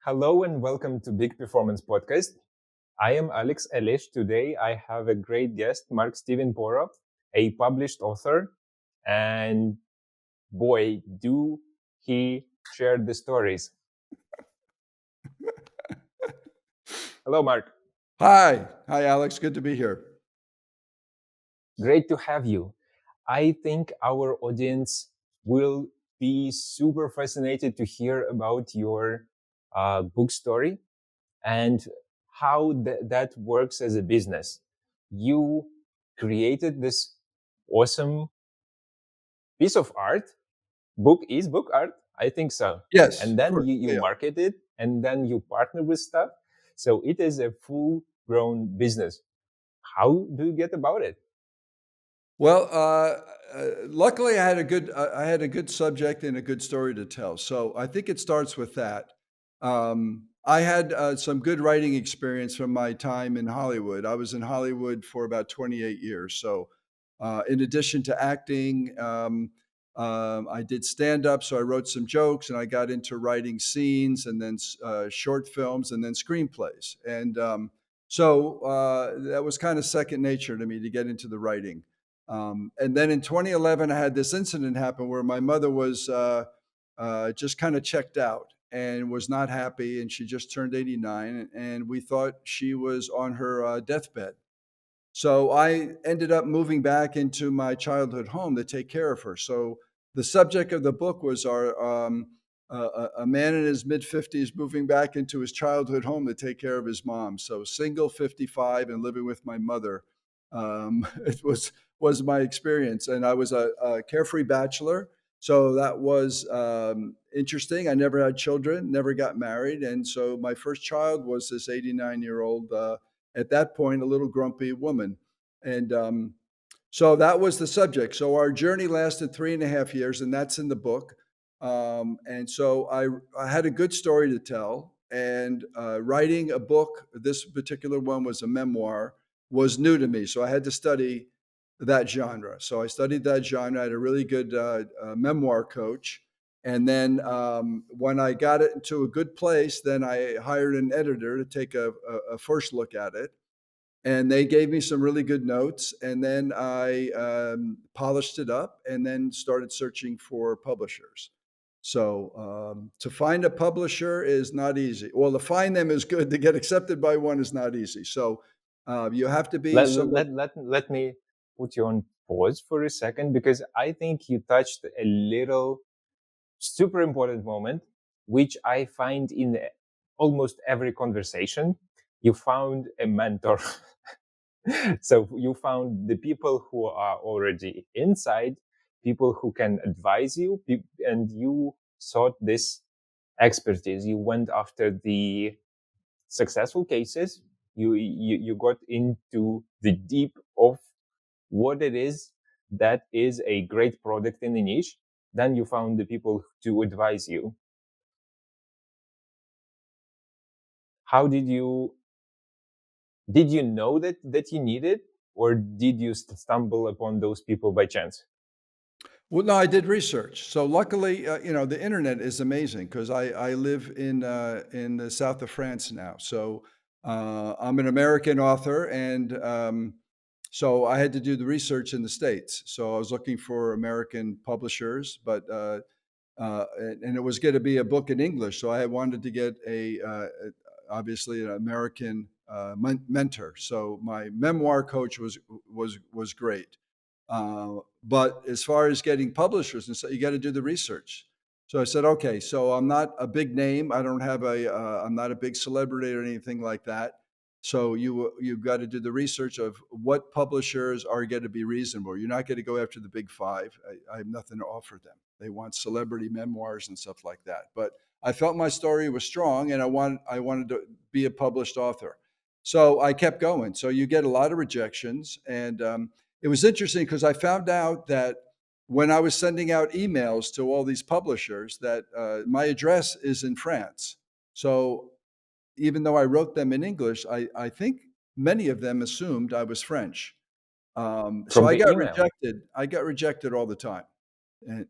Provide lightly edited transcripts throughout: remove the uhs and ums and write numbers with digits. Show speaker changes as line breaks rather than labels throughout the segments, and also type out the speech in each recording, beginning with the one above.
Hello and welcome to Big Performance Podcast. I am Alex Elish. Today I have a great guest, Mark Steven Porro, a published author. And boy, do he share the stories. Hello, Mark.
Hi, Alex. Good to be here.
Great to have you. I think our audience will be super fascinated to hear about your book story and how that works as a business. You created this awesome piece of art. Book is book art. I think so.
Yes,
And
of
then
course.
you
Yeah.
market it and then you partner with stuff. So it is a full grown business. How do you get about it?
Well, luckily, I had a good subject and a good story to tell. So I think it starts with that. I had some good writing experience from my time in Hollywood. I was in Hollywood for about 28 years. So, in addition to acting, I did stand up. So I wrote some jokes, and I got into writing scenes, and then short films, and then screenplays. And that was kind of second nature to me to get into the writing. And then in 2011, I had this incident happen where my mother was just kind of checked out and was not happy. And she just turned 89. And we thought she was on her deathbed. So I ended up moving back into my childhood home to take care of her. So the subject of the book was a man in his mid 50s moving back into his childhood home to take care of his mom. So single, 55, and living with my mother. It was my experience, and I was a carefree bachelor. So that was interesting. I never had children, never got married, and so my first child was this 89-year-old. At that point, a little grumpy woman. And so that was the subject. So our journey lasted 3.5 years, and that's in the book. And so I had a good story to tell. And writing a book, this particular one was a memoir, was new to me. So I had to study that genre. So I studied that genre. I had a really good memoir coach. And then when I got it into a good place, then I hired an editor to take a first look at it. And they gave me some really good notes. And then I polished it up and then started searching for publishers. So to find a publisher is not easy. Well, to find them is good. To get accepted by one is not easy. So you have to be
Let,
somewhat.
let me put you on pause for a second because I think you touched a little super important moment, which I find in almost every conversation. You found a mentor. So you found the people who are already inside, people who can advise you, and you sought this expertise. You went after the successful cases. You got into the deep of what it is that is a great product in the niche. Then you found the people to advise you. How did you know that you needed, or did you stumble upon those people by chance?
Well, no, I did research. So luckily, the internet is amazing because I live in the south of France now. So I'm an American author, and so I had to do the research in the States. So I was looking for American publishers, but and it was going to be a book in English. So I wanted to get obviously an American mentor. So my memoir coach was great. But as far as getting publishers and so you got to do the research. So I said, okay, so I'm not a big name. I don't have I'm not a big celebrity or anything like that. So you've got to do the research of what publishers are going to be reasonable. You're not going to go after the big five. I have nothing to offer them. They want celebrity memoirs and stuff like that. But I felt my story was strong, and I wanted to be a published author. So I kept going. So you get a lot of rejections, and it was interesting because I found out that when I was sending out emails to all these publishers, that my address is in France. So even though I wrote them in English, I think many of them assumed I was French. So
From
I
the
got
email?
rejected. I got rejected all the time.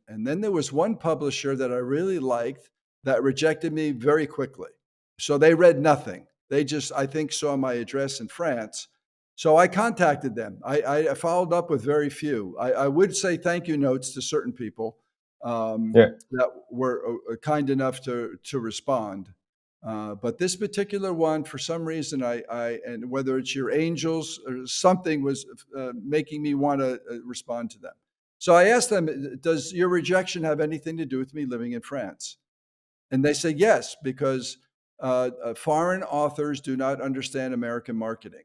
And then there was one publisher that I really liked that rejected me very quickly. So they read nothing. They just, I think, saw my address in France. So I contacted them. I followed up with very few. I would say thank you notes to certain people
Yeah.
that were kind enough to respond. But this particular one, for some reason, and whether it's your angels or something, was making me want to respond to them. So I asked them, "Does your rejection have anything to do with me living in France?" And they say yes, because foreign authors do not understand American marketing.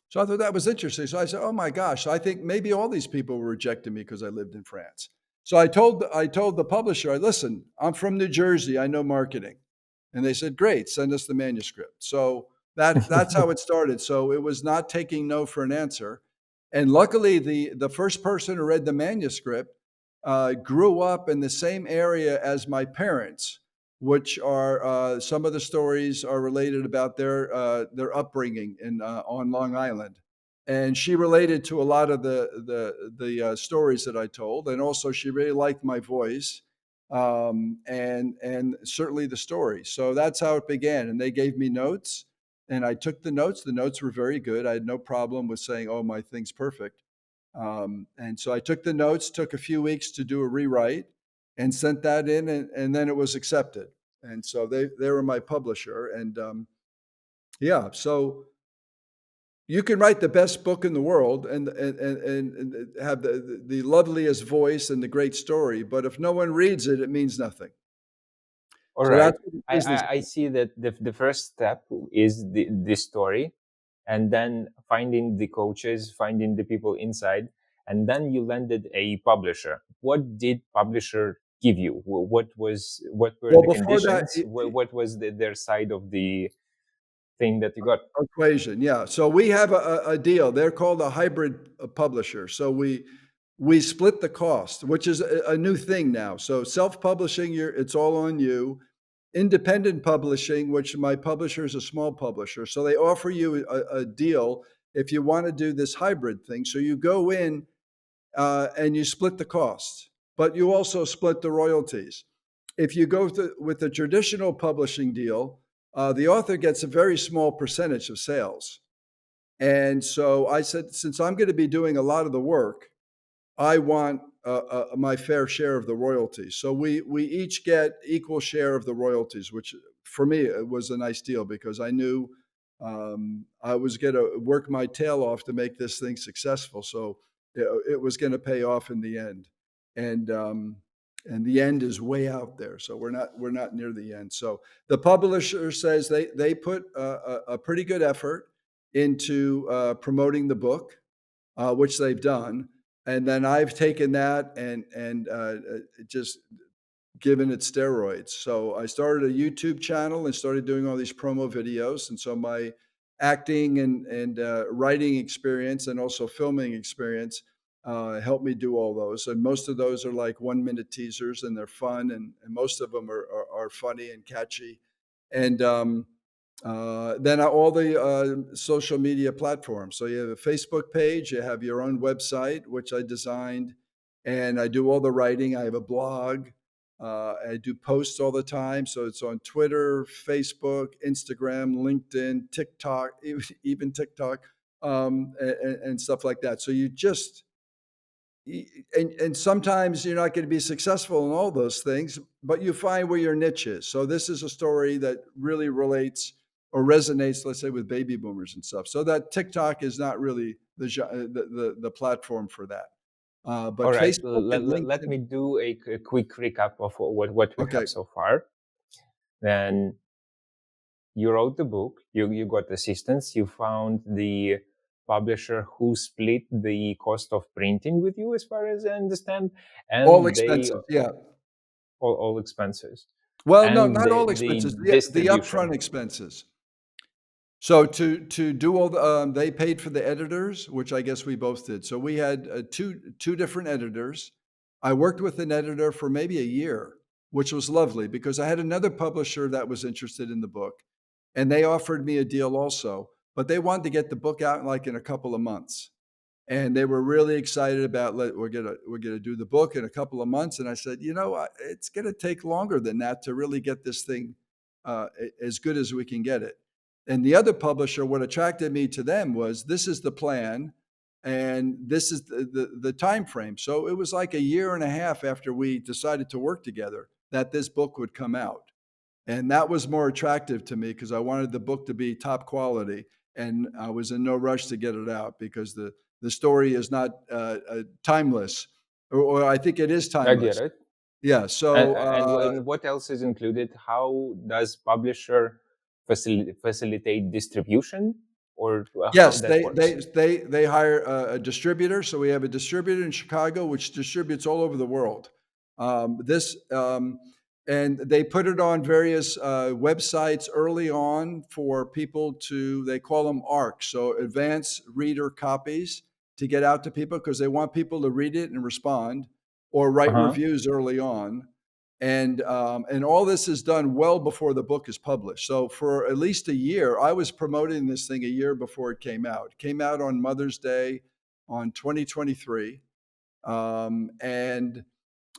So I thought that was interesting. So I said, "Oh my gosh, I think maybe all these people were rejecting me because I lived in France." So I told the publisher, "Listen, I'm from New Jersey. I know marketing." And they said, "Great, send us the manuscript." So that's how it started. So it was not taking no for an answer. And luckily, the first person who read the manuscript grew up in the same area as my parents, which are some of the stories are related about their upbringing in on Long Island. And she related to a lot of the stories that I told, and also she really liked my voice, and certainly the story. So that's how it began. And they gave me notes, and I took the notes. The notes were very good. I had no problem with saying, "Oh, my thing's perfect." And so I took the notes, took a few weeks to do a rewrite, and sent that in, and then it was accepted. And so they were my publisher, and yeah, so you can write the best book in the world and have the loveliest voice and the great story, but if no one reads it, it means nothing.
All
So
right.
that's what the
I,
business.
I, I see that the first step is the story, and then finding the coaches, finding the people inside, and then you landed a publisher. What did publisher give you? What were
Well,
the
before that,
conditions? What was their side of the thing that you got?
equation, yeah. So we have a deal. They're called a hybrid publisher. So we split the cost, which is a new thing now. So self-publishing, it's all on you. Independent publishing, which my publisher is a small publisher, so they offer you a deal if you want to do this hybrid thing. So you go in and you split the cost, but you also split the royalties. If you go with a traditional publishing deal, the author gets a very small percentage of sales. And so I said, since I'm going to be doing a lot of the work, I want my fair share of the royalties. So we each get equal share of the royalties, which for me it was a nice deal because I knew I was going to work my tail off to make this thing successful. So it was going to pay off in the end, and the end is way out there. So we're not near the end. So the publisher says they put a pretty good effort into promoting the book, which they've done, and then I've taken that and just given it steroids. So I started a YouTube channel and started doing all these promo videos, and so my acting and writing experience and also filming experience helped me do all those. And most of those are like 1 minute teasers, and they're fun, and most of them are funny and catchy. And then all the social media platforms. So you have a Facebook page, you have your own website, which I designed, and I do all the writing. I have a blog. I do posts all the time. So it's on Twitter, Facebook, Instagram, LinkedIn, TikTok, even TikTok, and stuff like that. So you just, and sometimes you're not going to be successful in all those things, but you find where your niche is. So this is a story that really relates or resonates, let's say, with baby boomers and stuff. So that TikTok is not really the platform for that.
All
But
right.
Facebook and
Let
LinkedIn.
me do a quick recap of what we
Okay.
have so far. Then you wrote the book, you got assistance, you found the publisher who split the cost of printing with you, as far as I understand,
All
and they
expenses. Yeah.
all expenses,
Well, no,
and
not all
the
expenses. The
distribution.
upfront expenses. So to do all the, they paid for the editors, which I guess we both did. So we had two different editors. I worked with an editor for maybe a year, which was lovely because I had another publisher that was interested in the book, and they offered me a deal also, but they wanted to get the book out in a couple of months, and they were really excited about we're gonna do the book in a couple of months. And I said, it's gonna take longer than that to really get this thing as good as we can get it. And the other publisher, what attracted me to them was this is the plan, and this is the time frame. So it was like a year and a half after we decided to work together that this book would come out. And that was more attractive to me because I wanted the book to be top quality, and I was in no rush to get it out because the story is not timeless, or I think it is
I get
timeless.
it.
Yeah.
And,
So
and what else is included? How does publisher facilitate distribution, or how
yes,
that works?
they hire a distributor. So we have a distributor in Chicago which distributes all over the world. This and they put it on various websites early on for people to. They call them ARCs, so advanced reader copies, to get out to people because they want people to read it and respond or
Uh
write
huh.
reviews early on. And all this is done well before the book is published. So for at least a year, I was promoting this thing a year before it came out. It came out on Mother's Day on 2023, and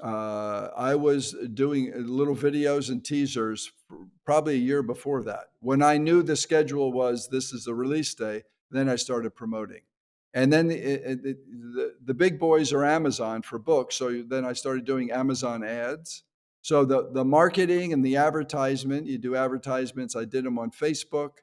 I was doing little videos and teasers probably a year before that. When I knew the schedule was this is the release day, then I started promoting. And then the big boys are Amazon for books. So then I started doing Amazon ads. So the marketing and the advertisement, you do advertisements. I did them on Facebook.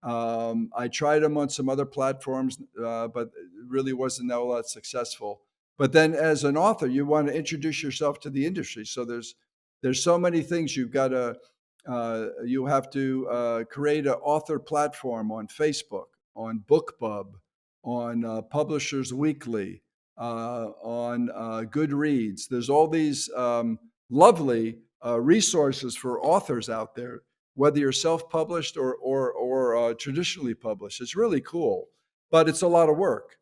I tried them on some other platforms, but it really wasn't all that successful. But then, as an author, you want to introduce yourself to the industry. So there's so many things you've got to you have to create an author platform on Facebook, on BookBub, on Publishers Weekly, on Goodreads. There's all these lovely resources for authors out there, whether you're self-published or traditionally published. It's really cool, but it's a lot of work.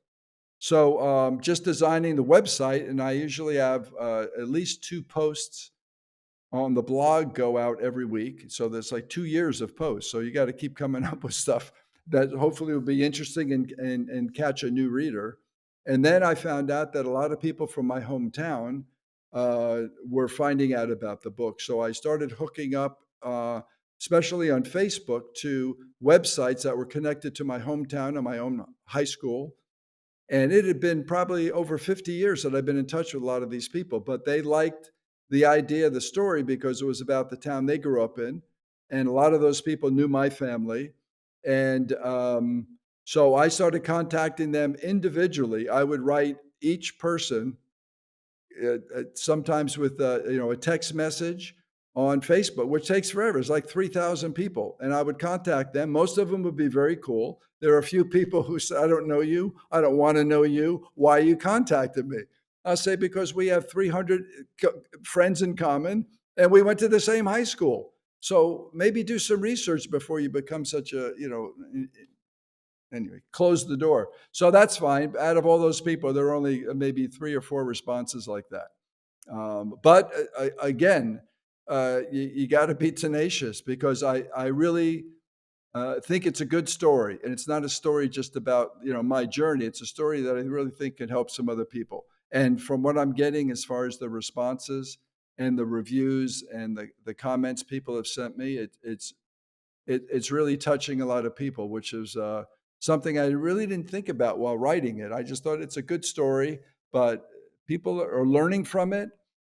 So just designing the website, and I usually have at least 2 posts on the blog go out every week. So there's like 2 years of posts. So you got to keep coming up with stuff that hopefully will be interesting and catch a new reader. And then I found out that a lot of people from my hometown were finding out about the book. So I started hooking up, especially on Facebook, to websites that were connected to my hometown and my own high school. And it had been probably over 50 years that I've been in touch with a lot of these people, but they liked the idea of the story because it was about the town they grew up in. And a lot of those people knew my family. And so I started contacting them individually. I would write each person sometimes with a text message on Facebook, which takes forever. It's like 3,000 people, and I would contact them. Most of them would be very cool. There are a few people who say, "I don't know you. I don't want to know you. Why you contacted me?" I'll say because we have 300 friends in common, and we went to the same high school. So maybe do some research before you become such a anyway, close the door. So that's fine. Out of all those people, there are only maybe 3 or 4 responses like that. But again, you got to be tenacious because I really think it's a good story, and it's not a story just about my journey. It's a story that I really think can help some other people. And from what I'm getting, as far as the responses and the reviews and the comments people have sent me, it's really touching a lot of people, which is something I really didn't think about while writing it. I just thought it's a good story, but people are learning from it.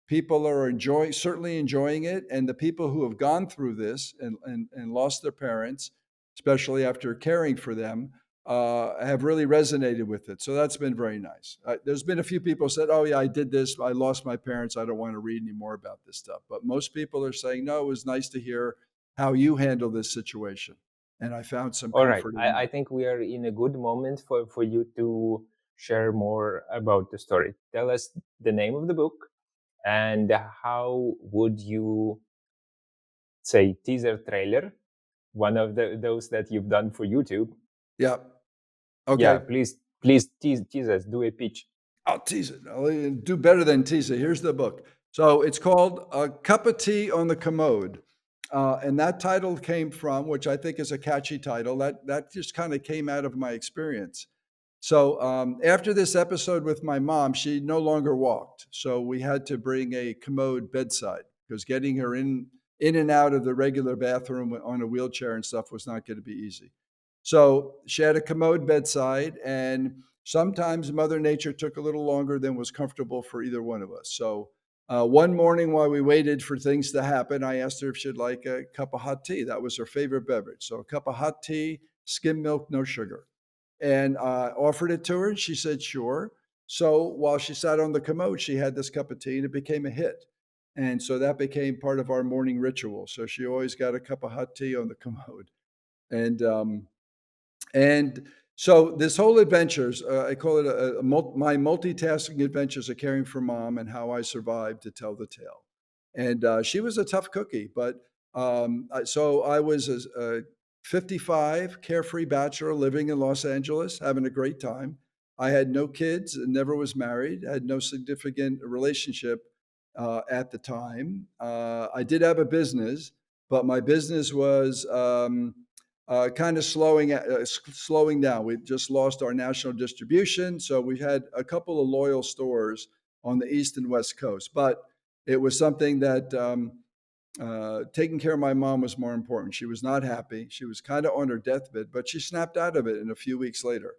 People are certainly enjoying it, and the people who have gone through this and lost their parents, especially after caring for them, have really resonated with it. So that's been very nice. There's been a few people who said, "Oh yeah, I did this. I lost my parents. I don't want to read any more about this stuff." But most people are saying, "No, it was nice to hear how you handle this situation." And I found some
All right.
comfort in
I
that.
think we are in a good moment for you to share more about the story. Tell us the name of the book, and how would you say teaser trailer, one of those that you've done for YouTube.
Yeah.
Yeah,
Okay.
please tease us, do a pitch.
I'll tease it. I'll do better than tease it. Here's the book. So it's called A Cup of Tea on the Commode. And that title came from, which I think is a catchy title, that just kind of came out of my experience. So after this episode with my mom, she no longer walked. So we had to bring a commode bedside because getting her in and out of the regular bathroom on a wheelchair and stuff was not going to be easy. So she had a Commode bedside, and sometimes Mother Nature took a little longer than was comfortable for either one of us. So one morning while we waited for things to happen, I asked her if she'd like a cup of hot tea. That was her favorite beverage. So a cup of hot tea, skim milk, no sugar. And offered it to her, and she said, sure. So while she sat on the Commode, she had this cup of tea, and it became a hit. And so that became part of our morning ritual. So she always got a cup of hot tea on the Commode. And and so this whole adventures, I call it my multitasking adventures of caring for mom and how I survived to tell the tale. And she was a tough cookie, but so I was a 55, carefree bachelor living in Los Angeles, having a great time. I had no kids, never was married, had no significant relationship at the time. I did have a business, but my business was kind of slowing down. We just lost our national distribution, so we had a couple of loyal stores on the East and West Coast. But it was something that taking care of my mom was more important. She was not happy. She was kind of on her deathbed, but she snapped out of it in a few weeks later.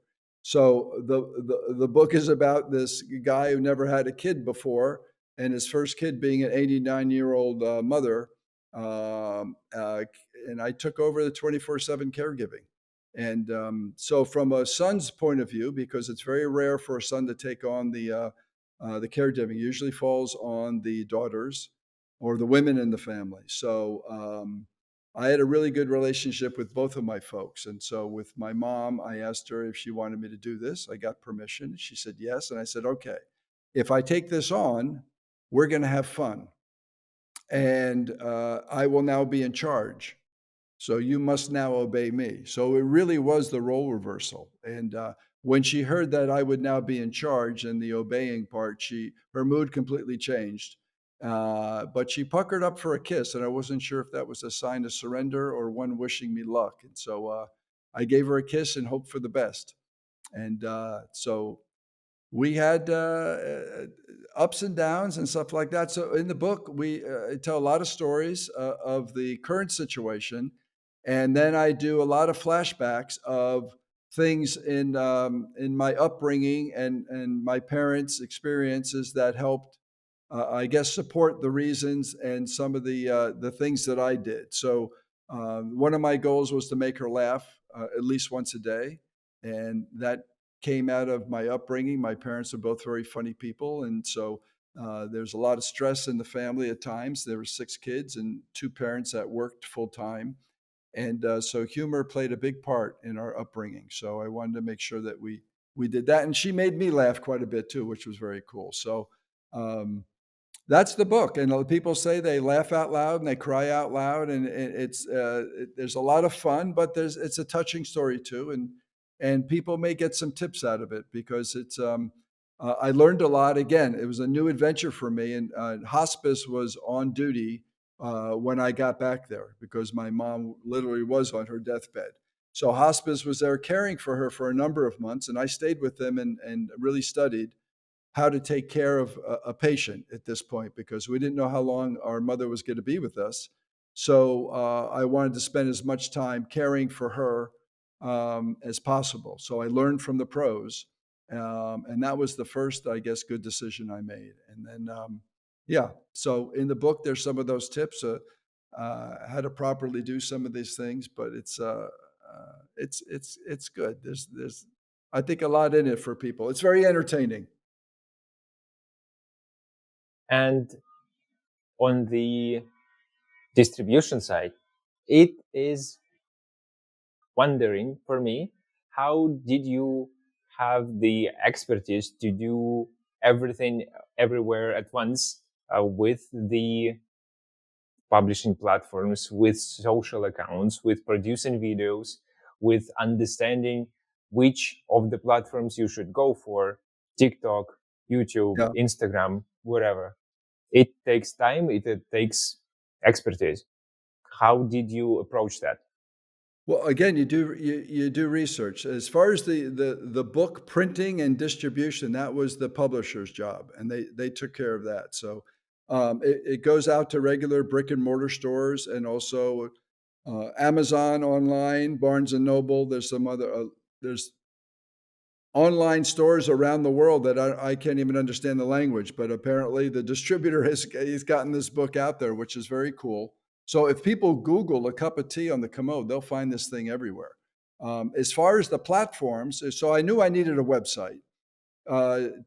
So the book is about this guy who never had a kid before, and his first kid being an 89-year-old mother. Um, uh, and I took over the 24/7 caregiving. And so, from a son's point of view, because it's very rare for a son to take on the caregiving, usually falls on the daughters or the women in the family. So I had a really good relationship with both of my folks. And so with my mom, I asked her if she wanted me to do this. I got permission. She said yes. And I said, okay, if I take this on, we're going to have fun. And I will now be in charge. So you must now obey me. So it really was the role reversal. And when she heard that I would now be in charge and the obeying part, her mood completely changed. But she puckered up for a kiss, and I wasn't sure if that was a sign of surrender or one wishing me luck. And so I gave her a kiss and hoped for the best. And so we had ups and downs and stuff like that. So in the book, we tell a lot of stories of the current situation, and then I do a lot of flashbacks of things in my upbringing and my parents' experiences that helped, I guess, support the reasons and some of the things that I did. So one of my goals was to make her laugh at least once a day, and that came out of my upbringing. My parents are both very funny people, and so there's a lot of stress in the family at times. There were six kids and two parents that worked full time, and so humor played a big part in our upbringing. So I wanted to make sure that we did that, and she made me laugh quite a bit too, which was very cool. So um, that's the book, and people say they laugh out loud and they cry out loud, and there's a lot of fun, but it's a touching story too, and people may get some tips out of it because it's. I learned a lot. Again, it was a new adventure for me, and hospice was on duty when I got back there because my mom literally was on her deathbed. So hospice was there caring for her for a number of months, and I stayed with them and really studied how to take care of a patient at this point because we didn't know how long our mother was going to be with us. So I wanted to spend as much time caring for her as possible. So I learned from the pros. And that was the first, I guess, good decision I made. And then, yeah, so in the book, there's some of those tips, how to properly do some of these things, but it's good. There's, I think, a lot in it for people. It's very entertaining.
And on the distribution side, it is wondering for me, how did you have the expertise to do everything everywhere at once with the publishing platforms, with social accounts, with producing videos, with understanding which of the platforms you should go for: TikTok, YouTube,
Yeah.
Instagram, whatever. It takes time, it takes expertise. How did you approach that?
Well, again, you do research. As far as the book printing and distribution, that was the publisher's job, and they took care of that. So It goes out to regular brick and mortar stores and also Amazon online, Barnes and Noble. There's some other there's online stores around the world that I can't even understand the language, but apparently the distributor he's gotten this book out there, which is very cool. So if people Google a cup of tea on the Commode, they'll find this thing everywhere. As far as the platforms, so I knew I needed a website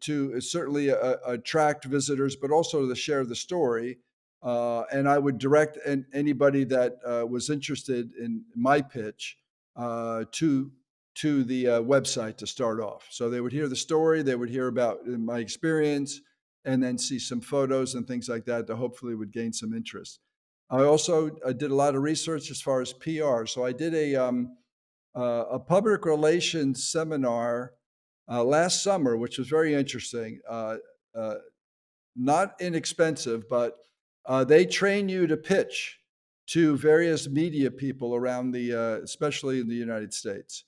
to certainly attract visitors, but also to share the story. And I would direct anybody that was interested in my pitch to the website to start off. So they would hear the story, they would hear about my experience, and then see some photos and things like that that hopefully would gain some interest. I also did a lot of research as far as PR. So I did a public relations seminar last summer, which was very interesting. Uh, Not inexpensive, but they train you to pitch to various media people around especially in the United States.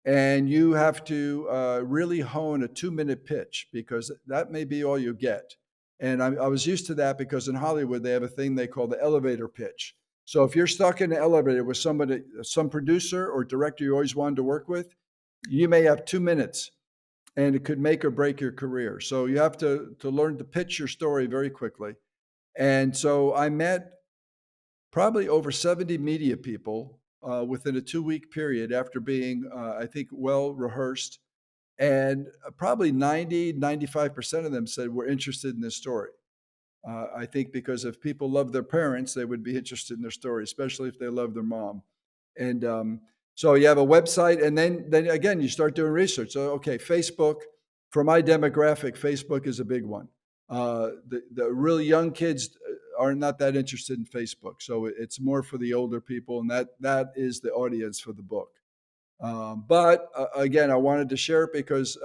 And you have to really hone a 2-minute pitch because that may be all you get. And I was used to that because in Hollywood, they have a thing they call the elevator pitch. So if you're stuck in an elevator with somebody, some producer or director you always wanted to work with, you may have 2 minutes and it could make or break your career. So you have to learn to pitch your story very quickly. And so I met probably over 70 media people within a 2-week period after being, I think, well rehearsed. And probably 95% of them said, we're interested in this story. I think because if people love their parents, they would be interested in their story, especially if they love their mom. And so you have a website, and then again, you start doing research. So, okay, Facebook, for my demographic, Facebook is a big one. The really young kids are not that interested in Facebook. So it's more for the older people, and that is the audience for the book. But again, I wanted to share it because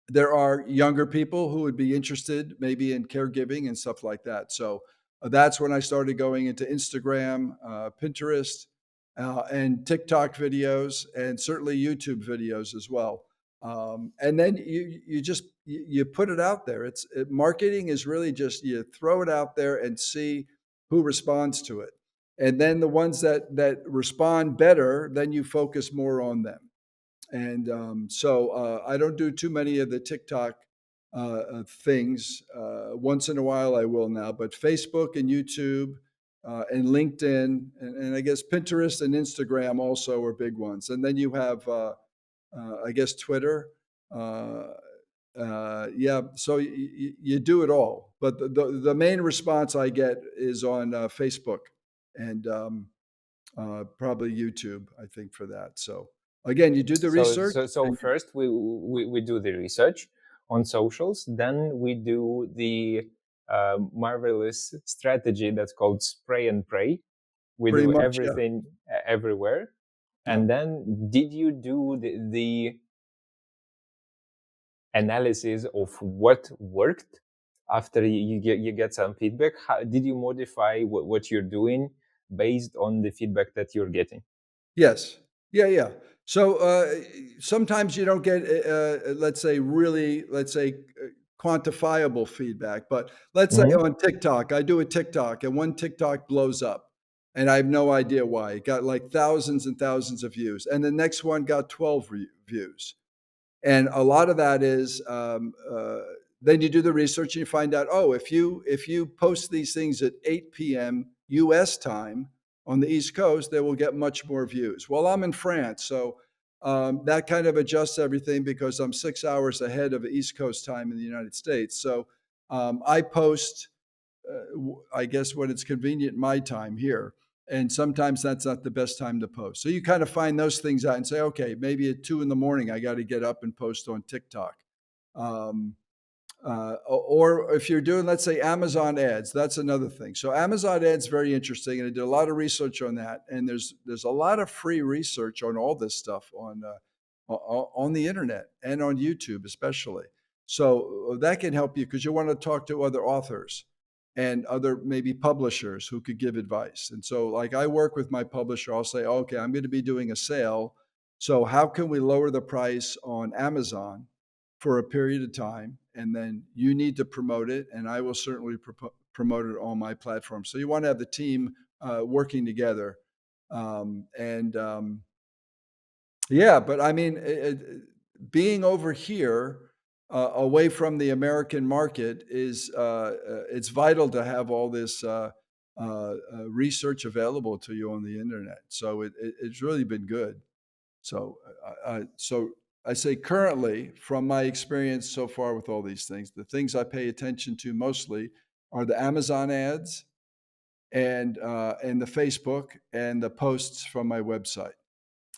there are younger people who would be interested maybe in caregiving and stuff like that. So that's when I started going into Instagram, Pinterest, and TikTok videos, and certainly YouTube videos as well. And then you put it out there. Marketing is really just you throw it out there and see who responds to it, and then the ones that respond better, then you focus more on them. And so I don't do too many of the TikTok things. Once in a while, I will now, but Facebook and YouTube and LinkedIn, and I guess Pinterest and Instagram also are big ones. And then you have, I guess, Twitter. Yeah, so you do it all. But the main response I get is on Facebook and probably YouTube, I think, for that. So again, you do the
So,
research.
so first we do the research on socials, then we do the marvelous strategy that's called spray and pray. We
Pretty
do
much, yeah.
everything everywhere.
Yeah.
And then did you do the analysis of what worked after you get some feedback? How, did you modify what you're doing based on the feedback that you're getting?
Yes. Yeah, yeah. So sometimes you don't get, let's say, really, let's say, quantifiable feedback. But let's say
Mm-hmm.
on TikTok, I do a TikTok, and one TikTok blows up, and I have no idea why. It got like thousands and thousands of views, and the next one got 12 views. And a lot of that is then you do the research and you find out, oh, if you post these things at 8 p.m. U.S. time on the East Coast, they will get much more views. Well, I'm in France, so that kind of adjusts everything because I'm 6 hours ahead of East Coast time in the United States. So I post I guess when it's convenient my time here. And sometimes that's not the best time to post. So you kind of find those things out and say, okay, maybe at 2 in the morning, I got to get up and post on TikTok. Um, or if you're doing, let's say, Amazon ads, that's another thing. So Amazon ads very interesting, and I did a lot of research on that. And there's a lot of free research on all this stuff on the internet and on YouTube especially. So that can help you because you want to talk to other authors and other maybe publishers who could give advice. And so, like, I work with my publisher. I'll say, okay, I'm going to be doing a sale. So how can we lower the price on Amazon for a period of time, and then you need to promote it, and I will certainly promoted on my platform. So you want to have the team working together. And Yeah, but I mean, being over here, away from the American market is it's vital to have all this research available to you on the internet. So it's really been good. So I say currently, from my experience so far with all these things, the things I pay attention to mostly are the Amazon ads and the Facebook and the posts from my website.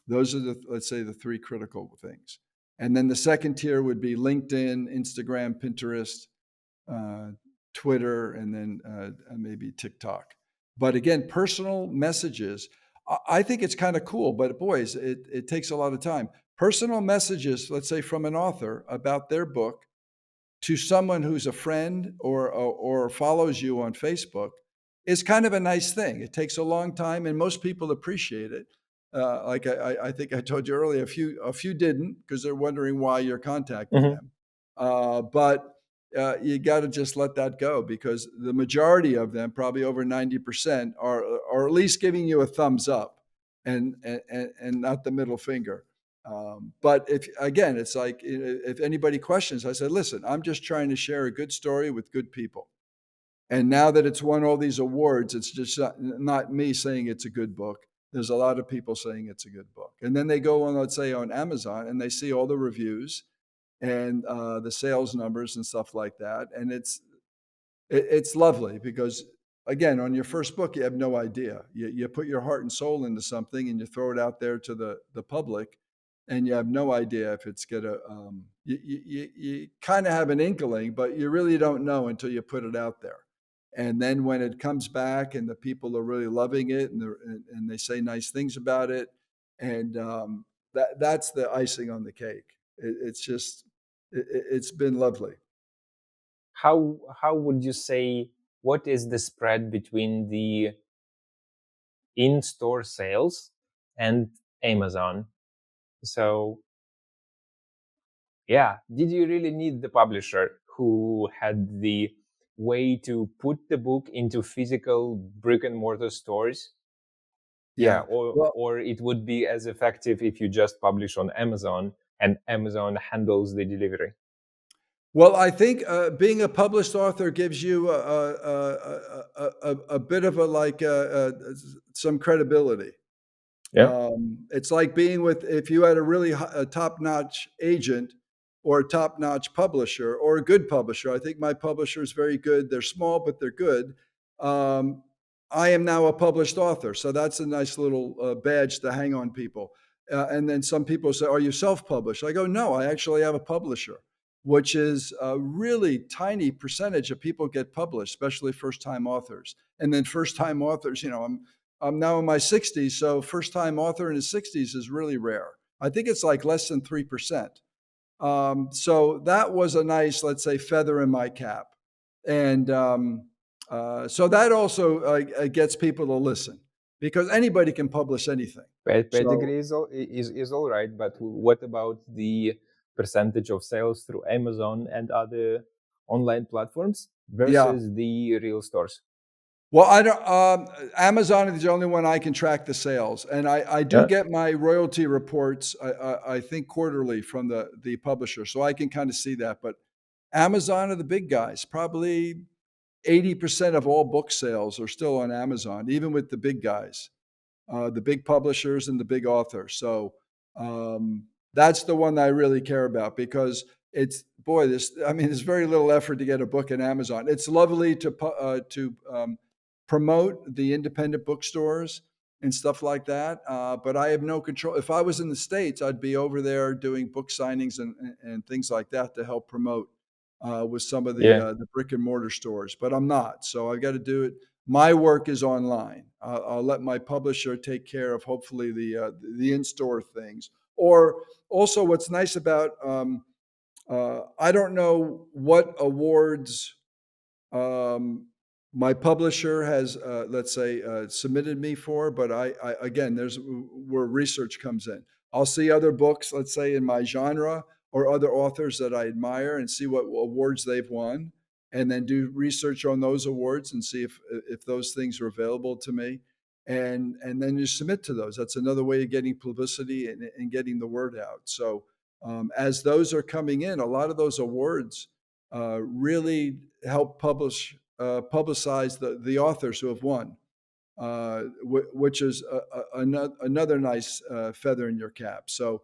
Those are let's say, the three critical things. And then the second tier would be LinkedIn, Instagram, Pinterest, uh, Twitter, and then maybe TikTok. But again, personal messages, I think it's kind of cool, but boys, it takes a lot of time. Personal messages, let's say from an author about their book to someone who's a friend or follows you on Facebook is kind of a nice thing. It takes a long time, and most people appreciate it. Like I think I told you earlier, a few didn't because they're wondering why you're contacting
Mhm.
them. But you got to just let that go because the majority of them, probably over 90%, are at least giving you a thumbs up and not the middle finger. But if again, it's like if anybody questions, I said, listen, I'm just trying to share a good story with good people. And now that it's won all these awards, it's just not me saying it's a good book. There's a lot of people saying it's a good book. And then they go on, let's say, on Amazon, and they see all the reviews and the sales numbers and stuff like that. And it's lovely because, again, on your first book, you have no idea. You put your heart and soul into something and you throw it out there to the public, and you have no idea if it's going to, you kind of have an inkling, but you really don't know until you put it out there. And then when it comes back and the people are really loving it and they say nice things about it, and that's the icing on the cake. It's just, it's been lovely.
How would you say, what is the spread between the in-store sales and Amazon? So yeah, did you really need the publisher who had the way to put the book into physical brick and mortar stores? Yeah,
Yeah. Well,
or it would be as effective if you just publish on Amazon and Amazon handles the delivery.
Well, I think being a published author gives you a bit of a like some credibility.
Yeah.
It's like being with if you had a really a top-notch agent or a top-notch publisher or a good publisher. I think my publisher is very good. They're small, but they're good. Um, I am now a published author, so that's a nice little badge to hang on people. And then some people say, "Are you self-published?" I go, "No, I actually have a publisher." Which is a really tiny percentage of people get published, especially first-time authors. And then first-time authors, I'm now in my 60s, so first-time author in his 60s is really rare. I think it's like less than 3%. So that was a nice, let's say, feather in my cap. And so that also gets people to listen because anybody can publish anything. So
Pedigree is all right, but what about the percentage of sales through Amazon and other online platforms
yeah.
versus the real stores?
Well, I don't. Amazon is the only one I can track the sales, and I do
Yeah,
get my royalty reports. I think quarterly from the publisher, so I can kind of see that. But Amazon are the big guys. Probably 80% of all book sales are still on Amazon, even with the big guys, the big publishers and the big authors. So that's the one that I really care about because it's boy, there's very little effort to get a book in Amazon. It's lovely to promote the independent bookstores and stuff like that. But I have no control. If I was in the States, I'd be over there doing book signings and things like that to help promote with some of
yeah.
the brick and mortar stores. But I'm not, so I've got to do it. My work is online. I'll let my publisher take care of hopefully the in store things. Or also, what's nice about I don't know what awards um, my publisher has, let's say, submitted me for. But I again, there's where research comes in. I'll see other books, let's say, in my genre or other authors that I admire and see what awards they've won. and then do research on those awards and see if those things are available to me, and then you submit to those. That's another way of getting publicity and getting the word out. So as those are coming in, a lot of those awards really help publicize the authors who have won, which is another nice feather in your cap. So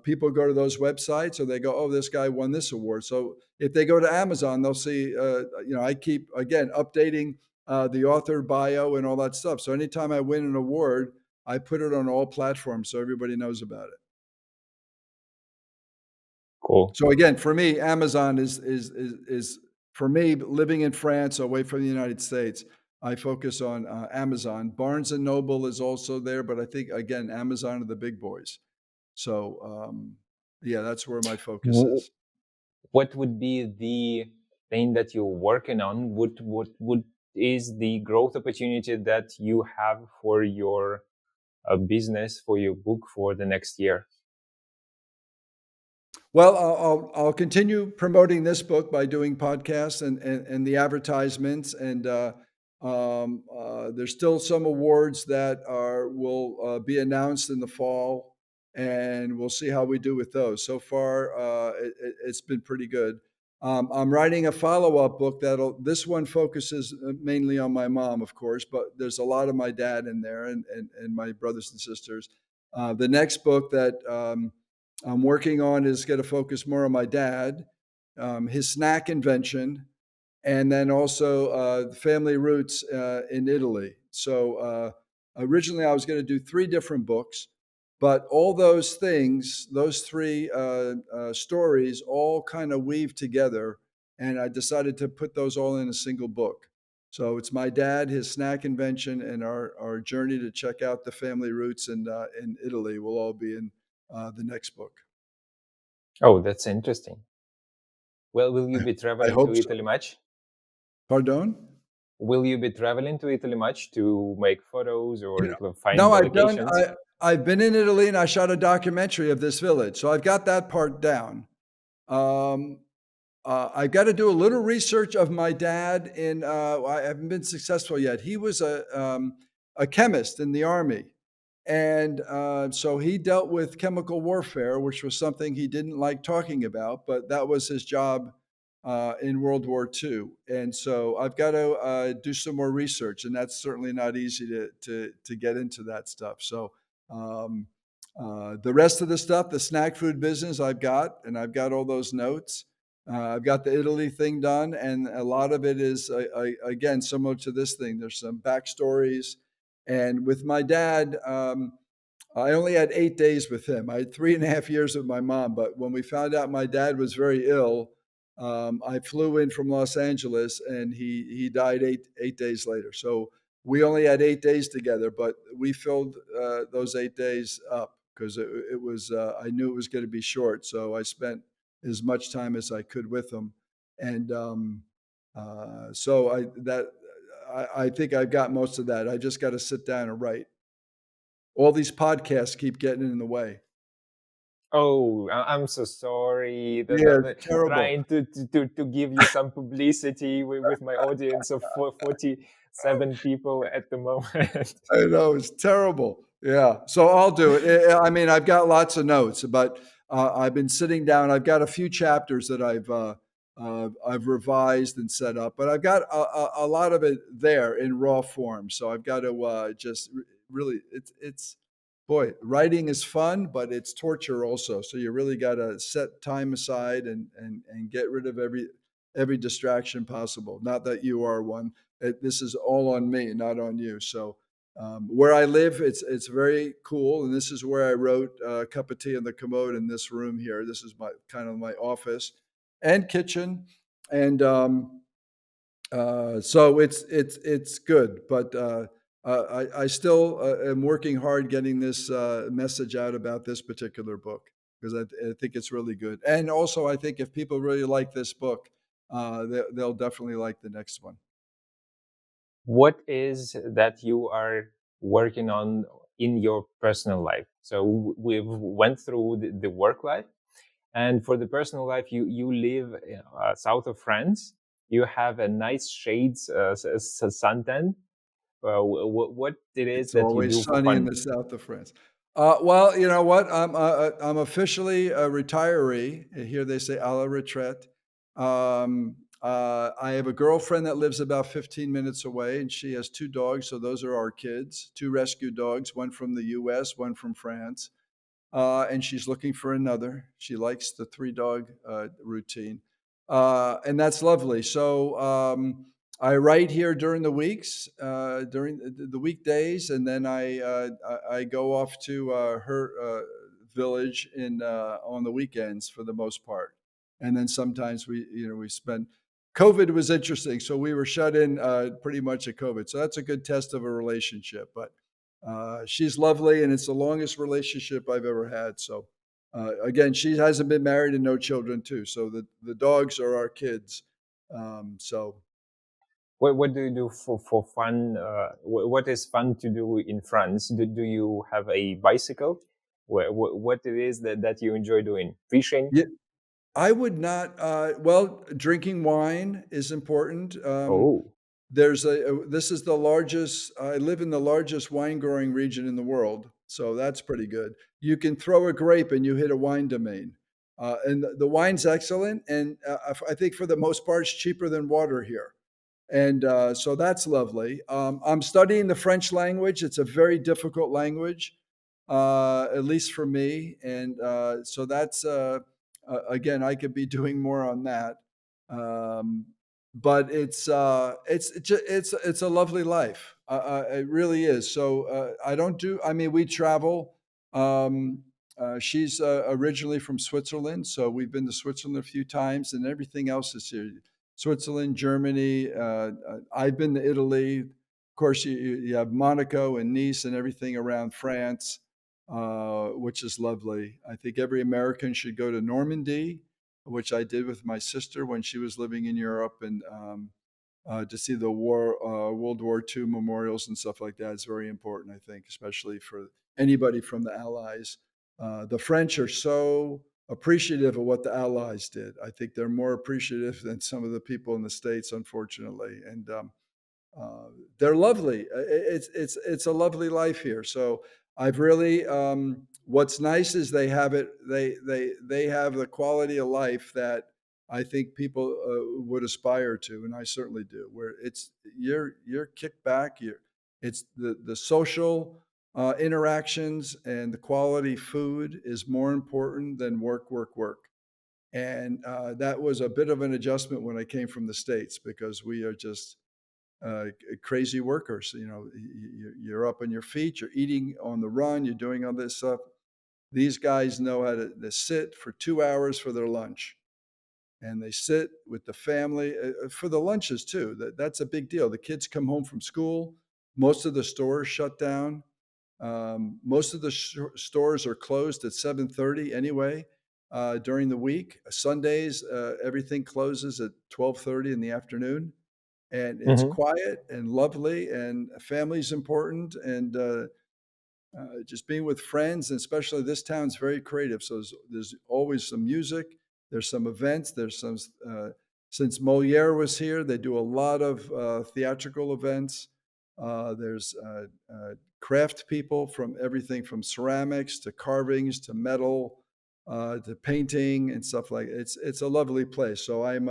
people go to those websites, or they go, "Oh, this guy won this award." So if they go to Amazon, they'll see. I keep again updating the author bio and all that stuff. So anytime I win an award, I put it on all platforms so everybody knows about it.
Cool.
So again, for me, Amazon is for me, living in France, away from the United States. I focus on Amazon. Barnes and Noble is also there, but I think again, Amazon are the big boys. So yeah, that's where my focus
W-
is.
What would be the thing that you're working on? What is the growth opportunity that you have for your business, for your book for the next year?
Well, I'll continue promoting this book by doing podcasts and the advertisements, and there's still some awards that are will be announced in the fall, and we'll see how we do with those. So far, it's been pretty good. I'm writing a follow-up book that'll. This one focuses mainly on my mom, of course, but there's a lot of my dad in there and my brothers and sisters. The next book that I'm working on is going to focus more on my dad, his snack invention, and then also family roots in Italy. So originally, I was going to do three different books, but all those things, those three stories, all kind of weave together, and I decided to put those all in a single book. So it's my dad, his snack invention, and our journey to check out the family roots in Italy will all be in the next book.
Oh, that's interesting. Well, will you be
I
traveling to
hope so.
Italy much?
Pardon?
Will you be traveling to Italy much to make photos
You
or
know,
find
no,
the locations?
I've been in Italy and I shot a documentary of this village, so I've got that part down. Um, I got to do a little research of my dad. I haven't been successful yet. He was a chemist in the army, and so he dealt with chemical warfare, which was something he didn't like talking about, but that was his job in World War II. And so I've got to do some more research, and that's certainly not easy to get into that stuff. So um, the rest of the stuff, the snack food business, I've got, and I've got all those notes. I've got the Italy thing done, and a lot of it is again similar to this thing. There's some backstories, and with my dad, I only had 8 days with him. I had 3.5 years with my mom, but when we found out my dad was very ill, I flew in from Los Angeles, and he died eight days later. So we only had 8 days together, but we filled those 8 days up because it was. I knew it was going to be short, so I spent as much time as I could with him, and so I think I've got most of that. I just got to sit down and write. All these podcasts keep getting in the way.
Oh, I'm so sorry.
Yeah, it's terrible.
Trying to give you some publicity with my audience of 47 people at the moment.
I know it's terrible. Yeah, so I'll do it. I mean, I've got lots of notes, but I've been sitting down. I've got a few chapters that I've revised and set up, but I've got a lot of it there in raw form. So I've got to really. It's boy, writing is fun, but it's torture also. So you really got to set time aside and get rid of every distraction possible. Not that you are one. This is all on me, not on you. So where I live, it's very cool, and this is where I wrote a cup of tea in the commode in this room here. This is my kind of my office and kitchen, and so it's good. But I still am working hard getting this message out about this particular book because I think it's really good. And also, I think if people really like this book, they'll definitely like the next one.
What is that you are working on in your personal life? So we've went through the work life, and for the personal life, you live south of France. you have a nice shades suntan. What it is
It's
that you
always
do for
sunny in
fun?
the south of France. Well, you know what? I'm officially a retiree. Here they say à la retraite. I have a girlfriend that lives about 15 minutes away, and she has two dogs. So those are our kids, two rescue dogs, one from the US, one from France. And she's looking for another. She likes the three dog routine, and that's lovely. So I write here during the weeks, during the weekdays, and then I go off to her village in on the weekends for the most part, and then sometimes we spend. COVID was interesting, so we were shut in pretty much at COVID. So that's a good test of a relationship, but. She's lovely, and it's the longest relationship I've ever had. So, again, she hasn't been married and no children too. So the dogs are our kids. So
What do you do for fun? What is fun to do in France? Do you have a bicycle? What it is that you enjoy doing? Fishing?
yeah, I would not. Well, drinking wine is important.
Oh.
This is the largest. I live in the largest wine growing region in the world, so that's pretty good. You can throw a grape and you hit a wine domain, and the wine's excellent. And I think for the most part, it's cheaper than water here. And so that's lovely. I'm studying the French language. It's a very difficult language, at least for me. And so that's again, I could be doing more on that. Um, but it's a lovely life. It really is. So I don't do. I mean, we travel. She's originally from Switzerland, so we've been to Switzerland a few times, and everything else is here. Switzerland, Germany. I've been to Italy. Of course, you have Monaco and Nice and everything around France, which is lovely. I think every American should go to Normandy, which I did with my sister when she was living in Europe, and to see the World War II memorials and stuff like that is very important. I think, especially for anybody from the Allies. The French are so appreciative of what the Allies did. I think they're more appreciative than some of the people in the States, unfortunately. And they're lovely. It's a lovely life here. So I've really what's nice is they have it. They have the quality of life that I think people would aspire to, and I certainly do. Where you're kicked back. It's the social interactions and the quality food is more important than work, work, work. And that was a bit of an adjustment when I came from the States because we are just crazy workers. You know, you're up on your feet, you're eating on the run, you're doing all this stuff. These guys know how to sit for 2 hours for their lunch, and they sit with the family for the lunches too. That's a big deal. The kids come home from school. Most of the stores shut down. Most of the stores are closed at 7:30 anyway during the week. Sundays, everything closes at 12:30 in the afternoon, and it's
Hmm.
quiet and lovely, and family's important, and just being with friends, and especially this town's very creative. So there's always some music, there's some events, there's some. Since Moliere was here, they do a lot of theatrical events. There's craft people from everything from ceramics to carvings to metal to painting and stuff like it. It's a lovely place. So I'm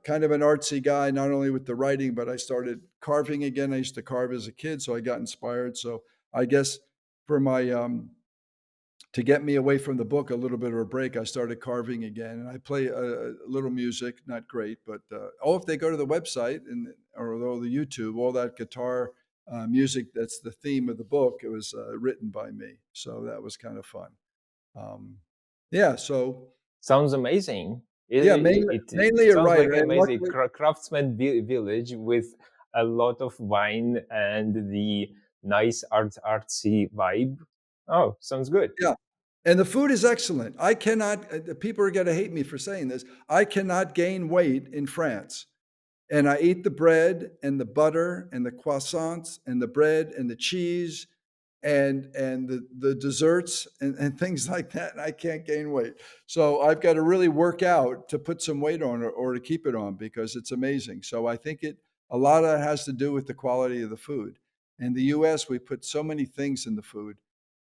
kind of an artsy guy, not only with the writing, but I started carving again. I used to carve as a kid, so I got inspired. So I guess for my to get me away from the book, a little bit of a break, I started carving again, and I play a little music, not great, but if they go to the website and or the YouTube, all that guitar music that's the theme of the book, it was written by me, so that was kind of fun. Um, yeah, so
Sounds amazing.
yeah,
It
mainly a
sounds like
writer,
an
and
amazing
luckily,
craftsman village with a lot of wine and the nice artsy vibe. Oh, sounds good.
yeah. And the food is excellent. I cannot, people are going to hate me for saying this. I cannot gain weight in France. And I eat the bread and the butter and the croissants and the bread and the cheese. and the desserts and things like that. And I can't gain weight. So I've got to really work out to put some weight on or to keep it on because it's amazing. So I think a lot of it has to do with the quality of the food. In the US, we put so many things in the food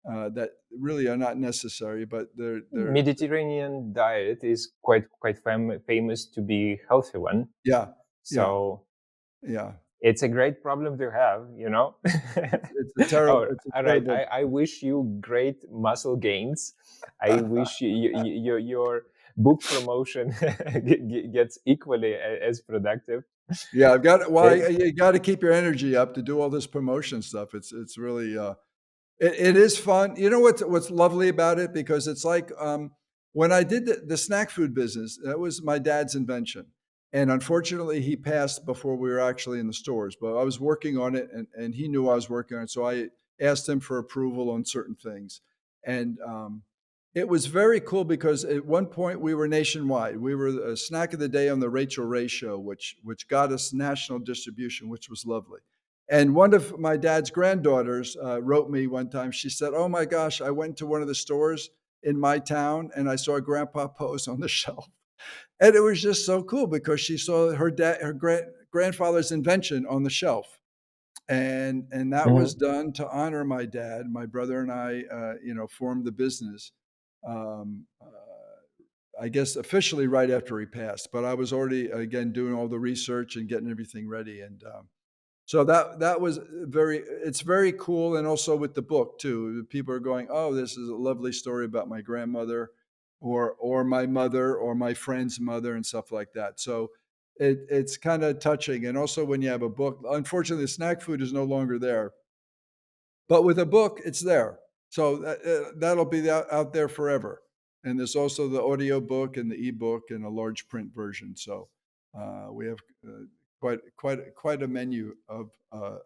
that really are not necessary, but they're
Mediterranean diet is quite famous to be healthy one.
yeah, yeah,
So
yeah.
it's a great problem to have, you know. Oh,
It's a
all right.
terrible.
I wish you great muscle gains. I wish your book promotion gets equally as productive.
Yeah, I've got well,
It,
you got to keep your energy up to do all this promotion stuff. It's really it is fun. You know what's lovely about it because it's like when I did the snack food business, that was my dad's invention, and unfortunately, he passed before we were actually in the stores. But I was working on it, and he knew I was working on it, so I asked him for approval on certain things, and it was very cool because at one point we were nationwide. We were a snack of the day on the Rachel Ray show, which got us national distribution, which was lovely. And one of my dad's granddaughters wrote me one time. She said, "Oh my gosh, I went to one of the stores in my town and I saw Grandpa Poe's on the shelf." And it was just so cool because she saw grandfather's invention on the shelf. And that was
Mhm.
done to honor my dad. My brother and I, formed the business. Um, uh, I guess officially right after he passed, but I was already again doing all the research and getting everything ready. And so that was it's very cool. And also with the book too, people are going, oh, this is a lovely story about my grandmother or my mother or my friend's mother and stuff like that. So it's kind of touching. And also when you have a book, unfortunately, the snack food is no longer there, but with a book, it's there. So that'll be out there forever. And there's also the audio book and the ebook and a large print version. So we have quite a menu of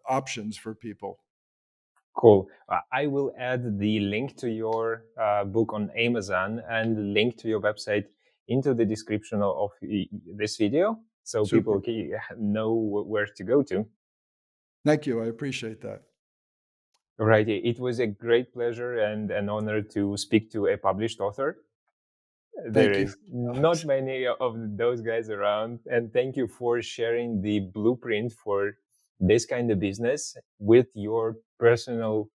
options for people.
Cool. I will add the link to your book on Amazon and the link to your website into the description of this video so people
Super.
can know where to go to.
Thank you. I appreciate that.
Right. It was a great pleasure and an honor to speak to a published author. There
Thank you,
is not
Alex.
many of those guys around. And thank you for sharing the blueprint for this kind of business with your personal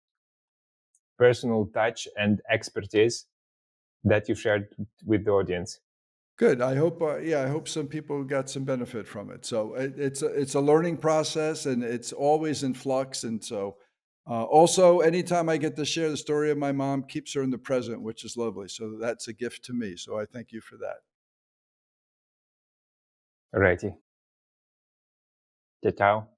touch and expertise that you shared with the audience.
Good. I hope. Yeah, I hope some people got some benefit from it. So it's a learning process, and it's always in flux. And so, also, anytime I get to share the story of my mom, keeps her in the present, which is lovely. So that's a gift to me. So I thank you for that.
Alrighty. Ciao, ciao.